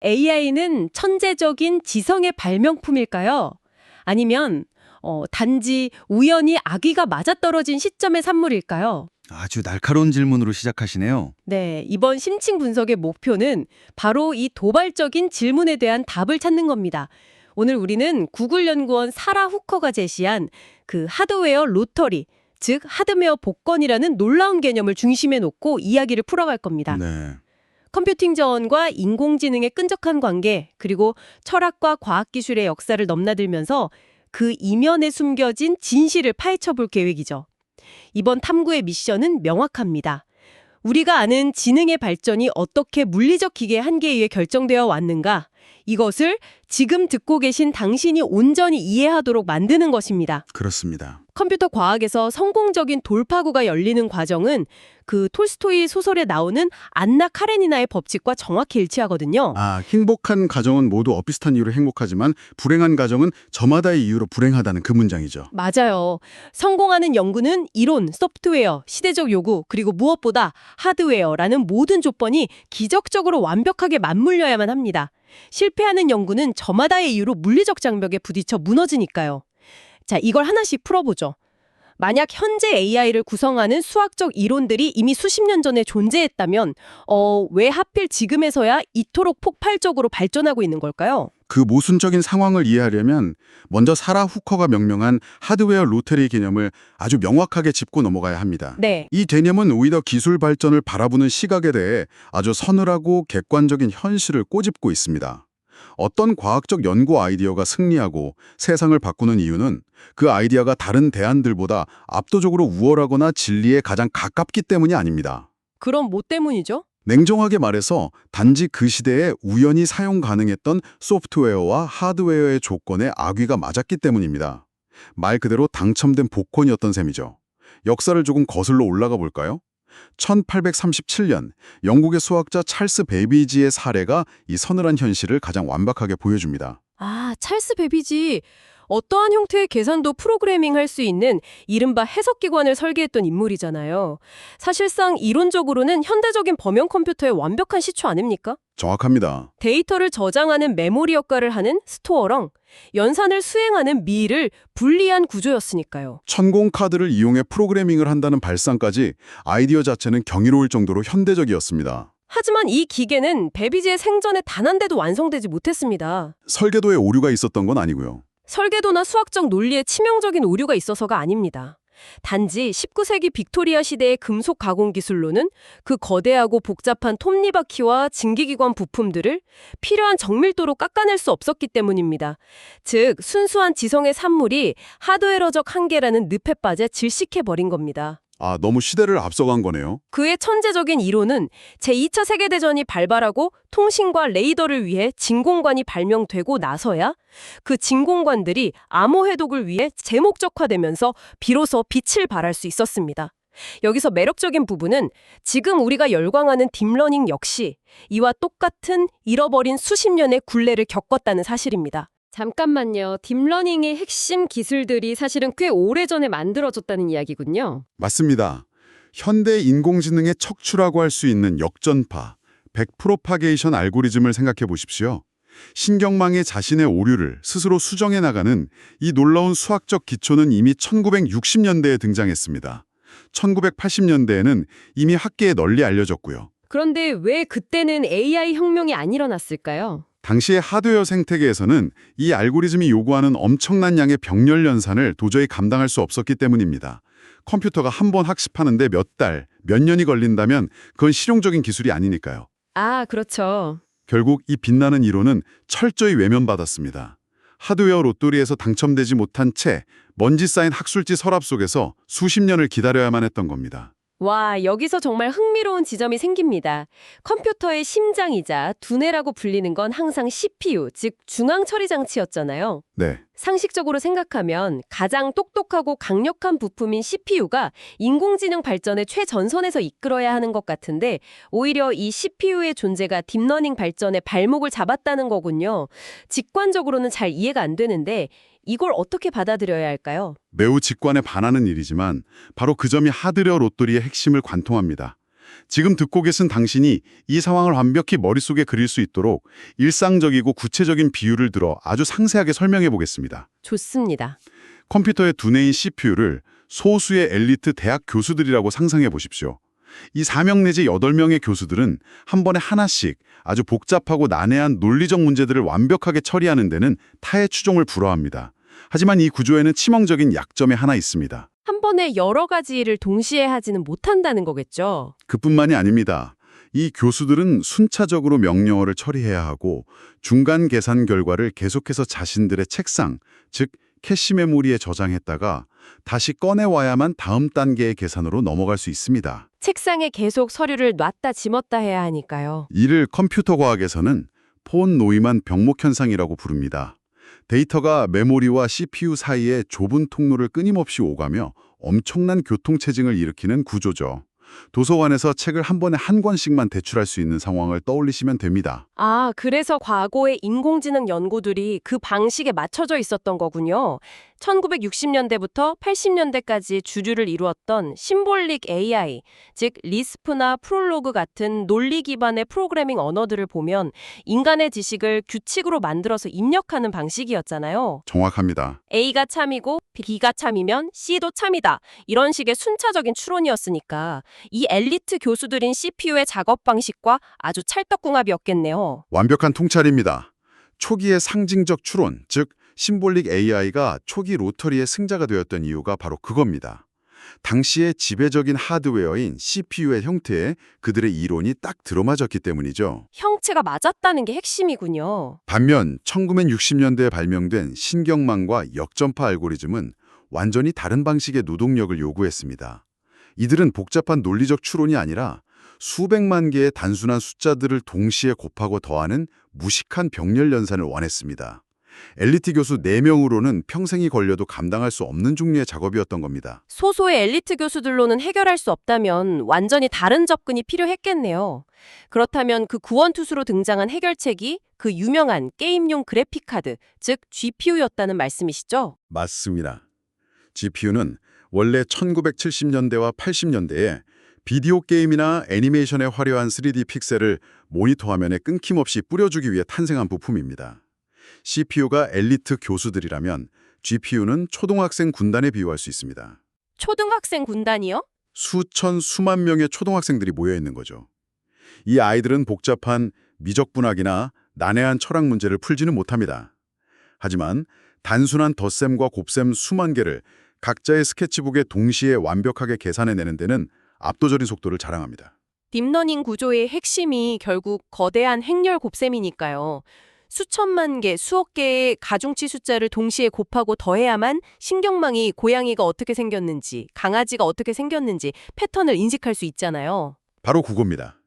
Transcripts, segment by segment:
AI는 천재적인 지성의 발명품일까요? 아니면 단지 우연히 아기가 맞아떨어진 시점의 산물일까요? 아주 날카로운 질문으로 시작하시네요. 네, 이번 심층 분석의 목표는 바로 이 도발적인 질문에 대한 답을 찾는 겁니다. 오늘 우리는 구글 연구원 사라 후커가 제시한 그 하드웨어 로터리, 즉 하드웨어 복권이라는 놀라운 개념을 중심에 놓고 이야기를 풀어갈 겁니다. 네. 컴퓨팅 자원과 인공지능의 끈적한 관계, 그리고 철학과 과학기술의 역사를 넘나들면서 그 이면에 숨겨진 진실을 파헤쳐볼 계획이죠. 이번 탐구의 미션은 명확합니다. 우리가 아는 지능의 발전이 어떻게 물리적 기계의 한계에 의해 결정되어 왔는가? 이것을 지금 듣고 계신 당신이 온전히 이해하도록 만드는 것입니다. 그렇습니다. 컴퓨터 과학에서 성공적인 돌파구가 열리는 과정은 그 톨스토이 소설에 나오는 안나 카레니나의 법칙과 정확히 일치하거든요. 행복한 가정은 모두 엇비슷한 이유로 행복하지만 불행한 가정은 저마다의 이유로 불행하다는 그 문장이죠. 맞아요. 성공하는 연구는 이론, 소프트웨어, 시대적 요구, 그리고 무엇보다 하드웨어라는 모든 조건이 기적적으로 완벽하게 맞물려야만 합니다. 실패하는 연구는 저마다의 이유로 물리적 장벽에 부딪혀 무너지니까요. 자, 이걸 하나씩 풀어보죠. 만약 현재 AI를 구성하는 수학적 이론들이 이미 수십 년 전에 존재했다면 왜 하필 지금에서야 이토록 폭발적으로 발전하고 있는 걸까요? 그 모순적인 상황을 이해하려면 먼저 사라 후커가 명명한 하드웨어 로테리 개념을 아주 명확하게 짚고 넘어가야 합니다. 네. 이 개념은 오히려 기술 발전을 바라보는 시각에 대해 아주 서늘하고 객관적인 현실을 꼬집고 있습니다. 어떤 과학적 연구 아이디어가 승리하고 세상을 바꾸는 이유는 그 아이디어가 다른 대안들보다 압도적으로 우월하거나 진리에 가장 가깝기 때문이 아닙니다. 그럼 뭐 때문이죠? 냉정하게 말해서 단지 그 시대에 우연히 사용 가능했던 소프트웨어와 하드웨어의 조건에 악위가 맞았기 때문입니다. 말 그대로 당첨된 복권이었던 셈이죠. 역사를 조금 거슬러 올라가 볼까요? 1837년 영국의 수학자 찰스 베이비지의 사례가 이 서늘한 현실을 가장 완벽하게 보여줍니다. 아, 찰스 베비지. 어떠한 형태의 계산도 프로그래밍할 수 있는 이른바 해석기관을 설계했던 인물이잖아요. 사실상 이론적으로는 현대적인 범용 컴퓨터의 완벽한 시초 아닙니까? 정확합니다. 데이터를 저장하는 메모리 역할을 하는 스토어랑 연산을 수행하는 미를 분리한 구조였으니까요. 천공 카드를 이용해 프로그래밍을 한다는 발상까지 아이디어 자체는 경이로울 정도로 현대적이었습니다. 하지만 이 기계는 베비지의 생전에 단 한 대도 완성되지 못했습니다. 설계도에 오류가 있었던 건 아니고요. 설계도나 수학적 논리에 치명적인 오류가 있어서가 아닙니다. 단지 19세기 빅토리아 시대의 금속 가공 기술로는 그 거대하고 복잡한 톱니바퀴와 증기기관 부품들을 필요한 정밀도로 깎아낼 수 없었기 때문입니다. 즉, 순수한 지성의 산물이 하드웨어적 한계라는 늪에 빠져 질식해버린 겁니다. 너무 시대를 앞서간 거네요. 그의 천재적인 이론은 제2차 세계대전이 발발하고 통신과 레이더를 위해 진공관이 발명되고 나서야 그 진공관들이 암호 해독을 위해 제목적화되면서 비로소 빛을 발할 수 있었습니다. 여기서 매력적인 부분은 지금 우리가 열광하는 딥러닝 역시 이와 똑같은 잃어버린 수십 년의 굴레를 겪었다는 사실입니다. 잠깐만요. 딥러닝의 핵심 기술들이 사실은 꽤 오래전에 만들어졌다는 이야기군요. 맞습니다. 현대 인공지능의 척추라고 할 수 있는 역전파, 백프로파게이션 알고리즘을 생각해 보십시오. 신경망에 자신의 오류를 스스로 수정해 나가는 이 놀라운 수학적 기초는 이미 1960년대에 등장했습니다. 1980년대에는 이미 학계에 널리 알려졌고요. 그런데 왜 그때는 AI 혁명이 안 일어났을까요? 당시의 하드웨어 생태계에서는 이 알고리즘이 요구하는 엄청난 양의 병렬 연산을 도저히 감당할 수 없었기 때문입니다. 컴퓨터가 한 번 학습하는데 몇 달, 몇 년이 걸린다면 그건 실용적인 기술이 아니니까요. 아, 그렇죠. 결국 이 빛나는 이론은 철저히 외면받았습니다. 하드웨어 로또리에서 당첨되지 못한 채 먼지 쌓인 학술지 서랍 속에서 수십 년을 기다려야만 했던 겁니다. 와, 여기서 정말 흥미로운 지점이 생깁니다. 컴퓨터의 심장이자 두뇌라고 불리는 건 항상 CPU, 즉 중앙 처리 장치였잖아요. 네. 상식적으로 생각하면 가장 똑똑하고 강력한 부품인 CPU가 인공지능 발전의 최전선에서 이끌어야 하는 것 같은데 오히려 이 CPU의 존재가 딥러닝 발전의 발목을 잡았다는 거군요. 직관적으로는 잘 이해가 안 되는데 이걸 어떻게 받아들여야 할까요? 매우 직관에 반하는 일이지만 바로 그 점이 하드웨어 로또리의 핵심을 관통합니다. 지금 듣고 계신 당신이 이 상황을 완벽히 머릿속에 그릴 수 있도록 일상적이고 구체적인 비유를 들어 아주 상세하게 설명해 보겠습니다. 좋습니다. 컴퓨터의 두뇌인 CPU를 소수의 엘리트 대학 교수들이라고 상상해 보십시오. 이 4명 내지 8명의 교수들은 한 번에 하나씩 아주 복잡하고 난해한 논리적 문제들을 완벽하게 처리하는 데는 타의 추종을 불허합니다. 하지만 이 구조에는 치명적인 약점이 하나 있습니다. 한 번에 여러 가지 일을 동시에 하지는 못한다는 거겠죠. 그뿐만이 아닙니다. 이 교수들은 순차적으로 명령어를 처리해야 하고 중간 계산 결과를 계속해서 자신들의 책상, 즉 캐시 메모리에 저장했다가 다시 꺼내와야만 다음 단계의 계산으로 넘어갈 수 있습니다. 책상에 계속 서류를 놨다 지웠다 해야 하니까요. 이를 컴퓨터 과학에서는 폰 노이만 병목 현상이라고 부릅니다. 데이터가 메모리와 CPU 사이에 좁은 통로를 끊임없이 오가며 엄청난 교통체증을 일으키는 구조죠. 도서관에서 책을 한 번에 한 권씩만 대출할 수 있는 상황을 떠올리시면 됩니다. 아, 그래서 과거의 인공지능 연구들이 그 방식에 맞춰져 있었던 거군요. 1960년대부터 80년대까지 주류를 이루었던 심볼릭 AI, 즉 리스프나 프롤로그 같은 논리 기반의 프로그래밍 언어들을 보면 인간의 지식을 규칙으로 만들어서 입력하는 방식이었잖아요. 정확합니다. A가 참이고 B가 참이면 C도 참이다. 이런 식의 순차적인 추론이었으니까 이 엘리트 교수들인 CPU의 작업 방식과 아주 찰떡궁합이었겠네요. 완벽한 통찰입니다. 초기의 상징적 추론, 즉 심볼릭 AI가 초기 로터리의 승자가 되었던 이유가 바로 그겁니다. 당시의 지배적인 하드웨어인 CPU의 형태에 그들의 이론이 딱 들어맞았기 때문이죠. 형체가 맞았다는 게 핵심이군요. 반면 1960년대에 발명된 신경망과 역전파 알고리즘은 완전히 다른 방식의 노동력을 요구했습니다. 이들은 복잡한 논리적 추론이 아니라 수백만 개의 단순한 숫자들을 동시에 곱하고 더하는 무식한 병렬 연산을 원했습니다. 엘리트 교수 4명으로는 평생이 걸려도 감당할 수 없는 종류의 작업이었던 겁니다. 소소의 엘리트 교수들로는 해결할 수 없다면 완전히 다른 접근이 필요했겠네요. 그렇다면 그 구원투수로 등장한 해결책이 그 유명한 게임용 그래픽카드, 즉 GPU였다는 말씀이시죠? 맞습니다. GPU는 원래 1970년대와 80년대에 비디오 게임이나 애니메이션에 화려한 3D 픽셀을 모니터 화면에 끊김없이 뿌려주기 위해 탄생한 부품입니다. CPU가 엘리트 교수들이라면 GPU는 초등학생 군단에 비유할 수 있습니다. 초등학생 군단이요? 수천, 수만 명의 초등학생들이 모여 있는 거죠. 이 아이들은 복잡한 미적분학이나 난해한 철학 문제를 풀지는 못합니다. 하지만 단순한 덧셈과 곱셈 수만 개를 각자의 스케치북에 동시에 완벽하게 계산해내는 데는 압도적인 속도를 자랑합니다. 딥러닝 구조의 핵심이 결국 거대한 행렬 곱셈이니까요. 수천만 개, 수억 개의 가중치 숫자를 동시에 곱하고 더해야만 신경망이 고양이가 어떻게 생겼는지, 강아지가 어떻게 생겼는지 패턴을 인식할 수 있잖아요. 바로 그겁니다.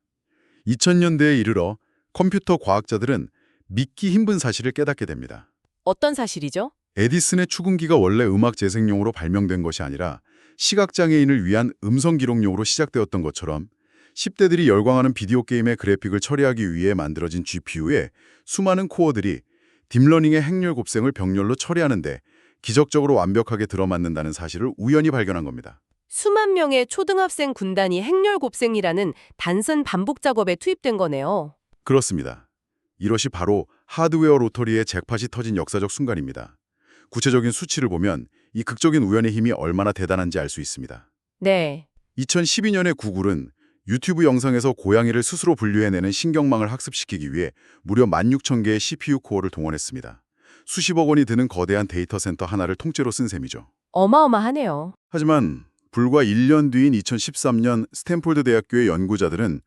2000년대에 이르러 컴퓨터 과학자들은 믿기 힘든 사실을 깨닫게 됩니다. 어떤 사실이죠? 에디슨의 추궁기가 원래 음악 재생용으로 발명된 것이 아니라 시각장애인을 위한 음성 기록용으로 시작되었던 것처럼 10대들이 열광하는 비디오 게임의 그래픽을 처리하기 위해 만들어진 GPU에 수많은 코어들이 딥러닝의 행렬 곱셈을 병렬로 처리하는데 기적적으로 완벽하게 들어맞는다는 사실을 우연히 발견한 겁니다. 수만 명의 초등학생 군단이 행렬 곱셈이라는 단순 반복 작업에 투입된 거네요. 그렇습니다. 이것이 바로 하드웨어 로터리의 잭팟이 터진 역사적 순간입니다. 구체적인 수치를 보면 이 극적인 우연의 힘이 얼마나 대단한지 알 수 있습니다. 네. 2012년에 구글은 유튜브 영상에서 고양이를 스스로 분류해내는 신경망을 학습시키기 위해 무려 16,000개의 CPU 코어를 동원했습니다. 수십억 원이 드는 거대한 데이터 센터 하나를 통째로 쓴 셈이죠. 어마어마하네요. 하지만 불과 1년 뒤인 2013년 스탠포드 대학교의 연구자들은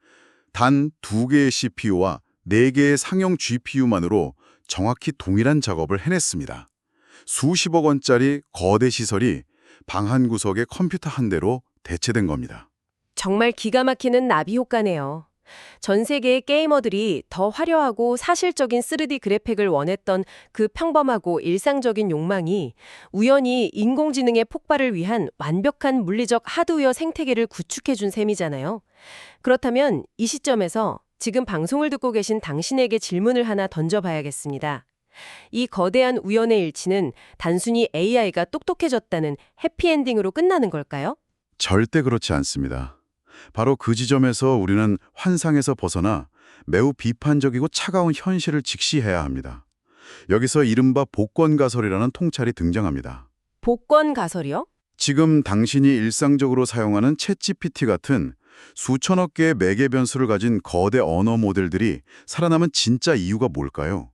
단 2개의 CPU와 4개의 상용 GPU만으로 정확히 동일한 작업을 해냈습니다. 수십억 원짜리 거대 시설이 방 한 구석에 컴퓨터 한 대로 대체된 겁니다. 정말 기가 막히는 나비 효과네요. 전 세계의 게이머들이 더 화려하고 사실적인 3D 그래픽을 원했던 그 평범하고 일상적인 욕망이 우연히 인공지능의 폭발을 위한 완벽한 물리적 하드웨어 생태계를 구축해준 셈이잖아요. 그렇다면 이 시점에서 지금 방송을 듣고 계신 당신에게 질문을 하나 던져봐야겠습니다. 이 거대한 우연의 일치는 단순히 AI가 똑똑해졌다는 해피엔딩으로 끝나는 걸까요? 절대 그렇지 않습니다. 바로 그 지점에서 우리는 환상에서 벗어나 매우 비판적이고 차가운 현실을 직시해야 합니다. 여기서 이른바 복권 가설이라는 통찰이 등장합니다. 복권 가설이요? 지금 당신이 일상적으로 사용하는 챗GPT 같은 수천억 개의 매개 변수를 가진 거대 언어 모델들이 살아남은 진짜 이유가 뭘까요?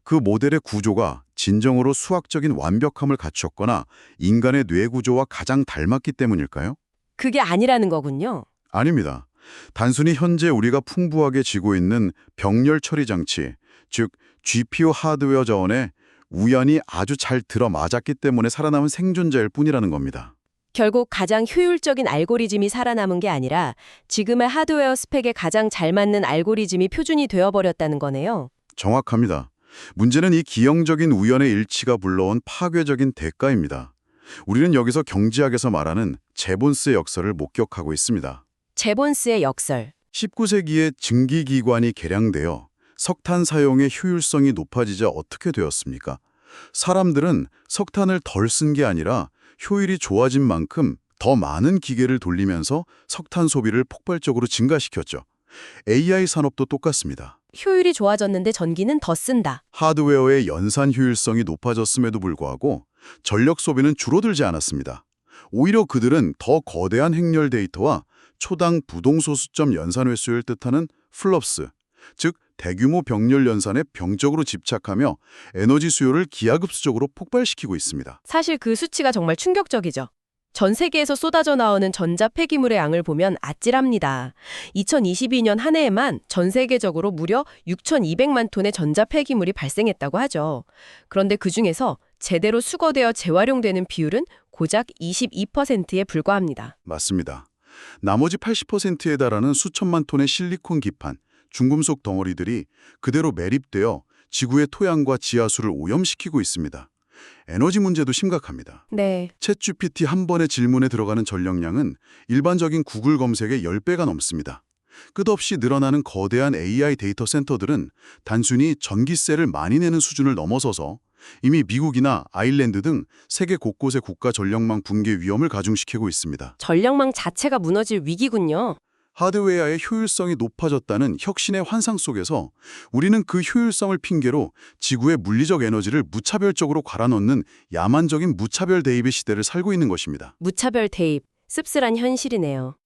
그 모델의 구조가 진정으로 수학적인 완벽함을 갖췄거나 인간의 뇌 구조와 가장 닮았기 때문일까요? 그게 아니라는 거군요. 아닙니다. 단순히 현재 우리가 풍부하게 쥐고 있는 병렬 처리 장치, 즉 GPU 하드웨어 자원에 우연히 아주 잘 들어맞았기 때문에 살아남은 생존자일 뿐이라는 겁니다. 결국 가장 효율적인 알고리즘이 살아남은 게 아니라 지금의 하드웨어 스펙에 가장 잘 맞는 알고리즘이 표준이 되어버렸다는 거네요. 정확합니다. 문제는 이 기형적인 우연의 일치가 불러온 파괴적인 대가입니다. 우리는 여기서 경제학에서 말하는 제본스의 역설을 목격하고 있습니다. 제본스의 역설. 19세기에 증기기관이 개량되어 석탄 사용의 효율성이 높아지자 어떻게 되었습니까? 사람들은 석탄을 덜 쓴 게 아니라 효율이 좋아진 만큼 더 많은 기계를 돌리면서 석탄 소비를 폭발적으로 증가시켰죠. AI 산업도 똑같습니다. 효율이 좋아졌는데 전기는 더 쓴다. 하드웨어의 연산 효율성이 높아졌음에도 불구하고 전력 소비는 줄어들지 않았습니다. 오히려 그들은 더 거대한 행렬 데이터와 초당 부동소 수점 연산 횟수를 뜻하는 플롭스, 즉 대규모 병렬 연산에 병적으로 집착하며 에너지 수요를 기하급수적으로 폭발시키고 있습니다. 사실 그 수치가 정말 충격적이죠. 전 세계에서 쏟아져 나오는 전자 폐기물의 양을 보면 아찔합니다. 2022년 한 해에만 전 세계적으로 무려 6,200만 톤의 전자 폐기물이 발생했다고 하죠. 그런데 그중에서 제대로 수거되어 재활용되는 비율은 고작 22%에 불과합니다. 맞습니다. 나머지 80%에 달하는 수천만 톤의 실리콘 기판, 중금속 덩어리들이 그대로 매립되어 지구의 토양과 지하수를 오염시키고 있습니다. 에너지 문제도 심각합니다. 네. 챗GPT 한 번의 질문에 들어가는 전력량은 일반적인 구글 검색의 10배가 넘습니다. 끝없이 늘어나는 거대한 AI 데이터 센터들은 단순히 전기세를 많이 내는 수준을 넘어서서 이미 미국이나 아일랜드 등 세계 곳곳의 국가 전력망 붕괴 위험을 가중시키고 있습니다. 전력망 자체가 무너질 위기군요. 하드웨어의 효율성이 높아졌다는 혁신의 환상 속에서 우리는 그 효율성을 핑계로 지구의 물리적 에너지를 무차별적으로 갈아넣는 야만적인 무차별 대입의 시대를 살고 있는 것입니다. 무차별 대입, 씁쓸한 현실이네요.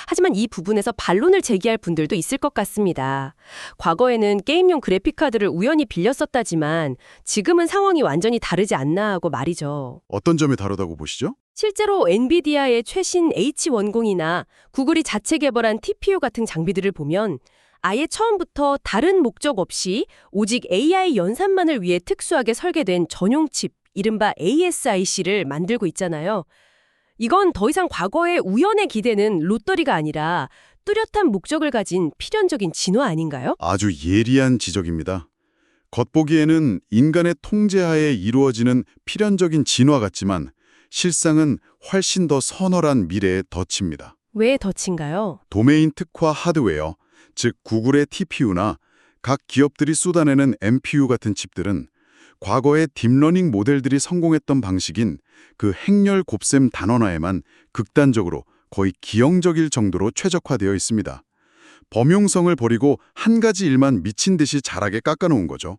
하지만 이 부분에서 반론을 제기할 분들도 있을 것 같습니다. 과거에는 게임용 그래픽카드를 우연히 빌렸었다지만 지금은 상황이 완전히 다르지 않나 하고 말이죠. 어떤 점이 다르다고 보시죠? 실제로 엔비디아의 최신 H100이나 구글이 자체 개발한 TPU 같은 장비들을 보면 아예 처음부터 다른 목적 없이 오직 AI 연산만을 위해 특수하게 설계된 전용 칩, 이른바 ASIC를 만들고 있잖아요. 이건 더 이상 과거의 우연에 기대는 롯더리가 아니라 뚜렷한 목적을 가진 필연적인 진화 아닌가요? 아주 예리한 지적입니다. 겉보기에는 인간의 통제하에 이루어지는 필연적인 진화 같지만 실상은 훨씬 더 서늘한 미래의 덫입니다. 왜 덫인가요? 도메인 특화 하드웨어, 즉 구글의 TPU나 각 기업들이 쏟아내는 MPU 같은 칩들은 과거의 딥러닝 모델들이 성공했던 방식인 그 행렬 곱셈 단원화에만 극단적으로 거의 기형적일 정도로 최적화되어 있습니다. 범용성을 버리고 한 가지 일만 미친 듯이 잘하게 깎아놓은 거죠.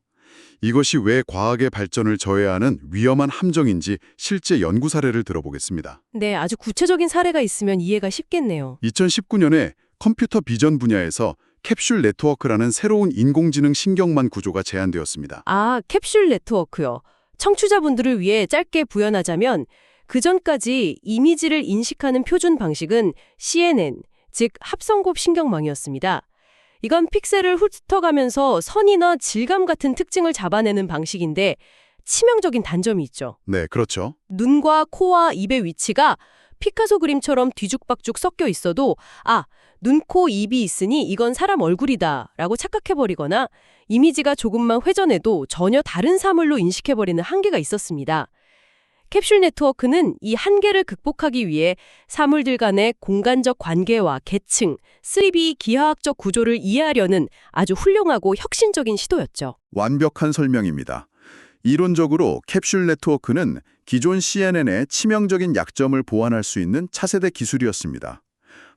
이것이 왜 과학의 발전을 저해야 하는 위험한 함정인지 실제 연구 사례를 들어보겠습니다. 네, 아주 구체적인 사례가 있으면 이해가 쉽겠네요. 2019년에 컴퓨터 비전 분야에서 캡슐 네트워크라는 새로운 인공지능 신경망 구조가 제안되었습니다. 아, 캡슐 네트워크요. 청취자분들을 위해 짧게 부연하자면 그전까지 이미지를 인식하는 표준 방식은 CNN, 즉 합성곱 신경망이었습니다. 이건 픽셀을 훑어가면서 선이나 질감 같은 특징을 잡아내는 방식인데 치명적인 단점이 있죠. 네, 그렇죠. 눈과 코와 입의 위치가 피카소 그림처럼 뒤죽박죽 섞여 있어도 눈, 코, 입이 있으니 이건 사람 얼굴이다 라고 착각해버리거나 이미지가 조금만 회전해도 전혀 다른 사물로 인식해버리는 한계가 있었습니다. 캡슐 네트워크는 이 한계를 극복하기 위해 사물들 간의 공간적 관계와 계층, 3D 기하학적 구조를 이해하려는 아주 훌륭하고 혁신적인 시도였죠. 완벽한 설명입니다. 이론적으로 캡슐 네트워크는 기존 CNN의 치명적인 약점을 보완할 수 있는 차세대 기술이었습니다.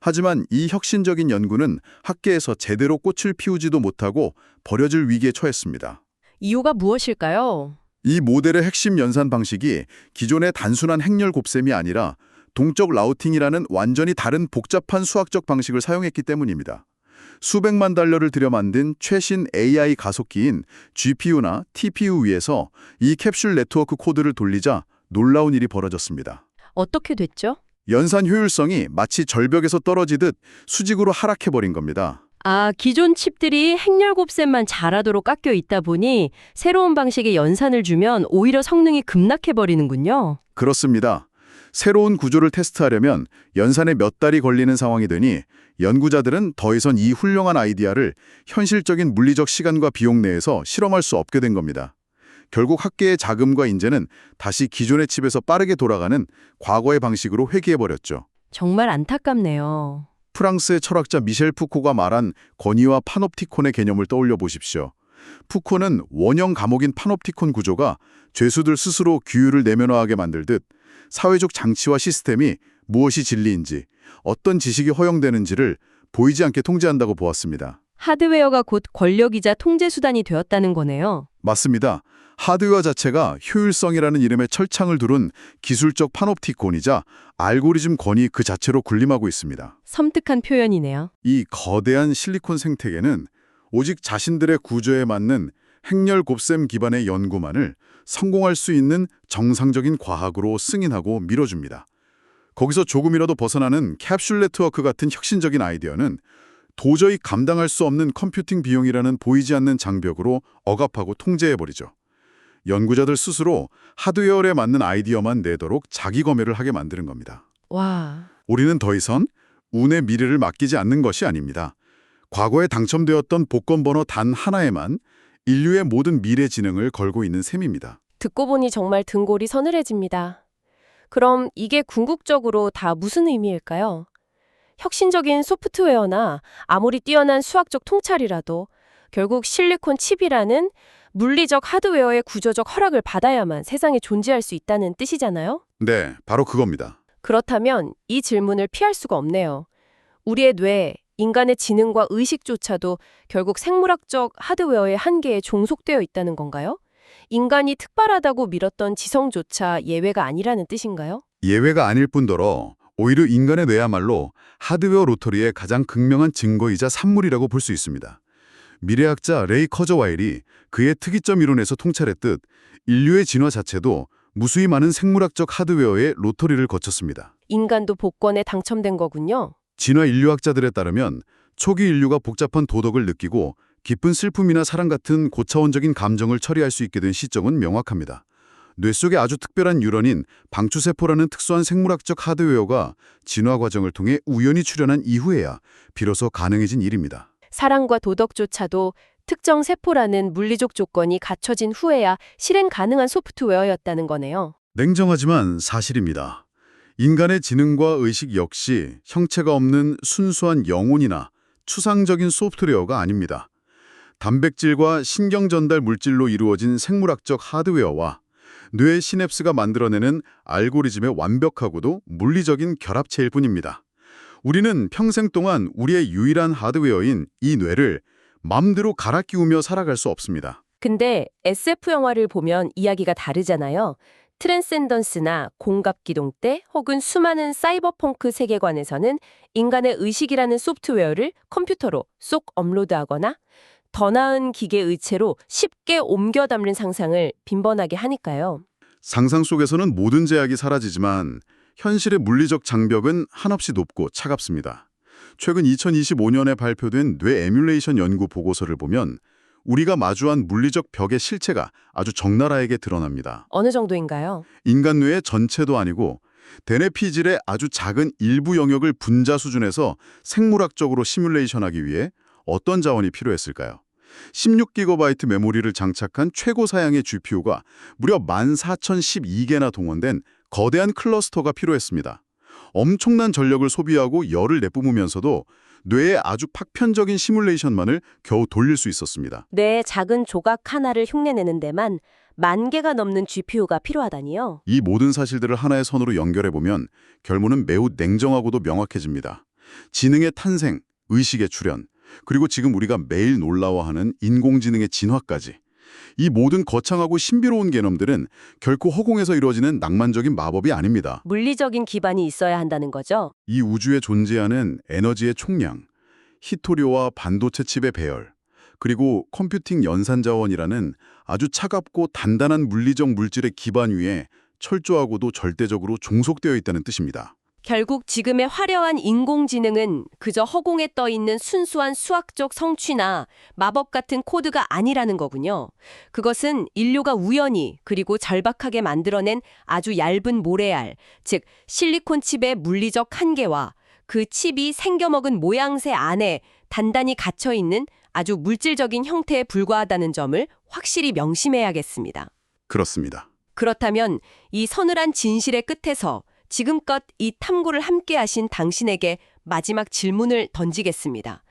하지만 이 혁신적인 연구는 학계에서 제대로 꽃을 피우지도 못하고 버려질 위기에 처했습니다. 이유가 무엇일까요? 이 모델의 핵심 연산 방식이 기존의 단순한 행렬 곱셈이 아니라 동적 라우팅이라는 완전히 다른 복잡한 수학적 방식을 사용했기 때문입니다. 수백만 달러를 들여 만든 최신 AI 가속기인 GPU나 TPU 위에서 이 캡슐 네트워크 코드를 돌리자 놀라운 일이 벌어졌습니다. 어떻게 됐죠? 연산 효율성이 마치 절벽에서 떨어지듯 수직으로 하락해버린 겁니다. 아, 기존 칩들이 행렬 곱셈만 잘하도록 깎여 있다 보니 새로운 방식의 연산을 주면 오히려 성능이 급락해버리는군요. 그렇습니다. 새로운 구조를 테스트하려면 연산에 몇 달이 걸리는 상황이 되니 연구자들은 더 이상 이 훌륭한 아이디어를 현실적인 물리적 시간과 비용 내에서 실험할 수 없게 된 겁니다. 결국 학계의 자금과 인재는 다시 기존의 칩에서 빠르게 돌아가는 과거의 방식으로 회귀해버렸죠. 정말 안타깝네요. 프랑스의 철학자 미셸 푸코가 말한 권위와 파놉티콘의 개념을 떠올려 보십시오. 푸코는 원형 감옥인 파놉티콘 구조가 죄수들 스스로 규율을 내면화하게 만들듯 사회적 장치와 시스템이 무엇이 진리인지, 어떤 지식이 허용되는지를 보이지 않게 통제한다고 보았습니다. 하드웨어가 곧 권력이자 통제 수단이 되었다는 거네요. 맞습니다. 하드웨어 자체가 효율성이라는 이름의 철창을 두른 기술적 파놉티콘이자 알고리즘 권위 그 자체로 군림하고 있습니다. 섬뜩한 표현이네요. 이 거대한 실리콘 생태계는 오직 자신들의 구조에 맞는 행렬 곱셈 기반의 연구만을 성공할 수 있는 정상적인 과학으로 승인하고 밀어줍니다. 거기서 조금이라도 벗어나는 캡슐 네트워크 같은 혁신적인 아이디어는 도저히 감당할 수 없는 컴퓨팅 비용이라는 보이지 않는 장벽으로 억압하고 통제해버리죠. 연구자들 스스로 하드웨어에 맞는 아이디어만 내도록 자기 검열을 하게 만드는 겁니다. 와, 우리는 더 이상 운의 미래를 맡기지 않는 것이 아닙니다. 과거에 당첨되었던 복권 번호 단 하나에만 인류의 모든 미래 지능을 걸고 있는 셈입니다. 듣고 보니 정말 등골이 서늘해집니다. 그럼 이게 궁극적으로 다 무슨 의미일까요? 혁신적인 소프트웨어나 아무리 뛰어난 수학적 통찰이라도 결국 실리콘 칩이라는 물리적 하드웨어의 구조적 허락을 받아야만 세상에 존재할 수 있다는 뜻이잖아요? 네, 바로 그겁니다. 그렇다면 이 질문을 피할 수가 없네요. 우리의 뇌, 인간의 지능과 의식조차도 결국 생물학적 하드웨어의 한계에 종속되어 있다는 건가요? 인간이 특별하다고 밀었던 지성조차 예외가 아니라는 뜻인가요? 예외가 아닐 뿐더러 오히려 인간의 뇌야말로 하드웨어 로터리의 가장 극명한 증거이자 산물이라고 볼 수 있습니다. 미래학자 레이 커저와일이 그의 특이점 이론에서 통찰했듯 인류의 진화 자체도 무수히 많은 생물학적 하드웨어의 로터리를 거쳤습니다. 인간도 복권에 당첨된 거군요. 진화 인류학자들에 따르면 초기 인류가 복잡한 도덕을 느끼고 깊은 슬픔이나 사랑 같은 고차원적인 감정을 처리할 수 있게 된 시점은 명확합니다. 뇌 속에 아주 특별한 뉴런인 방추세포라는 특수한 생물학적 하드웨어가 진화 과정을 통해 우연히 출현한 이후에야 비로소 가능해진 일입니다. 사랑과 도덕조차도 특정 세포라는 물리적 조건이 갖춰진 후에야 실행 가능한 소프트웨어였다는 거네요. 냉정하지만 사실입니다. 인간의 지능과 의식 역시 형체가 없는 순수한 영혼이나 추상적인 소프트웨어가 아닙니다. 단백질과 신경 전달 물질로 이루어진 생물학적 하드웨어와 뇌 시냅스가 만들어내는 알고리즘의 완벽하고도 물리적인 결합체일 뿐입니다. 우리는 평생 동안 우리의 유일한 하드웨어인 이 뇌를 맘대로 갈아 끼우며 살아갈 수 없습니다. 근데 SF 영화를 보면 이야기가 다르잖아요. 트랜센던스나 공갑기동대 혹은 수많은 사이버펑크 세계관에서는 인간의 의식이라는 소프트웨어를 컴퓨터로 쏙 업로드하거나 더 나은 기계 의체로 쉽게 옮겨 담는 상상을 빈번하게 하니까요. 상상 속에서는 모든 제약이 사라지지만 현실의 물리적 장벽은 한없이 높고 차갑습니다. 최근 2025년에 발표된 뇌 에뮬레이션 연구 보고서를 보면 우리가 마주한 물리적 벽의 실체가 아주 적나라하게 드러납니다. 어느 정도인가요? 인간 뇌의 전체도 아니고 대뇌 피질의 아주 작은 일부 영역을 분자 수준에서 생물학적으로 시뮬레이션하기 위해 어떤 자원이 필요했을까요? 16GB 메모리를 장착한 최고 사양의 GPU가 무려 14,012개나 동원된 거대한 클러스터가 필요했습니다. 엄청난 전력을 소비하고 열을 내뿜으면서도 뇌의 아주 파편적인 시뮬레이션만을 겨우 돌릴 수 있었습니다. 뇌의 작은 조각 하나를 흉내내는 데만 10,000개가 넘는 GPU가 필요하다니요? 이 모든 사실들을 하나의 선으로 연결해보면 결론은 매우 냉정하고도 명확해집니다. 지능의 탄생, 의식의 출현, 그리고 지금 우리가 매일 놀라워하는 인공지능의 진화까지. 이 모든 거창하고 신비로운 개념들은 결코 허공에서 이루어지는 낭만적인 마법이 아닙니다. 물리적인 기반이 있어야 한다는 거죠. 이 우주에 존재하는 에너지의 총량, 히토류와 반도체 칩의 배열, 그리고 컴퓨팅 연산 자원이라는 아주 차갑고 단단한 물리적 물질의 기반 위에 철저하고도 절대적으로 종속되어 있다는 뜻입니다. 결국 지금의 화려한 인공지능은 그저 허공에 떠 있는 순수한 수학적 성취나 마법 같은 코드가 아니라는 거군요. 그것은 인류가 우연히 그리고 절박하게 만들어낸 아주 얇은 모래알, 즉 실리콘 칩의 물리적 한계와 그 칩이 생겨먹은 모양새 안에 단단히 갇혀 있는 아주 물질적인 형태에 불과하다는 점을 확실히 명심해야겠습니다. 그렇습니다. 그렇다면 이 서늘한 진실의 끝에서 지금껏 이 탐구를 함께 하신 당신에게 마지막 질문을 던지겠습니다.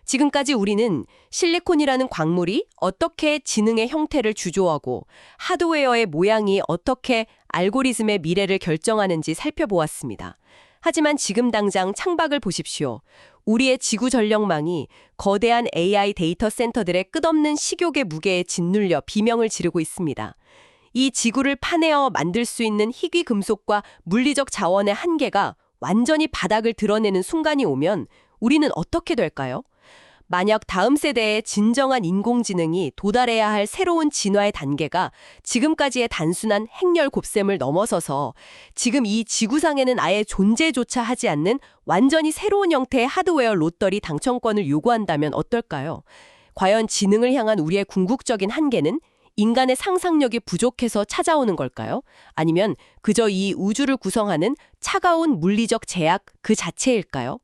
지금까지 우리는 실리콘이라는 광물이 어떻게 지능의 형태를 주조하고 하드웨어의 모양이 어떻게 알고리즘의 미래를 결정하는지 살펴보았습니다. 하지만 지금 당장 창밖을 보십시오. 우리의 지구 전력망이 거대한 AI 데이터 센터들의 끝없는 식욕의 무게에 짓눌려 비명을 지르고 있습니다. 이 지구를 파내어 만들 수 있는 희귀 금속과 물리적 자원의 한계가 완전히 바닥을 드러내는 순간이 오면 우리는 어떻게 될까요? 만약 다음 세대의 진정한 인공지능이 도달해야 할 새로운 진화의 단계가 지금까지의 단순한 행렬 곱셈을 넘어서서 지금 이 지구상에는 아예 존재조차 하지 않는 완전히 새로운 형태의 하드웨어 롯더리 당첨권을 요구한다면 어떨까요? 과연 지능을 향한 우리의 궁극적인 한계는 인간의 상상력이 부족해서 찾아오는 걸까요? 아니면 그저 이 우주를 구성하는 차가운 물리적 제약 그 자체일까요?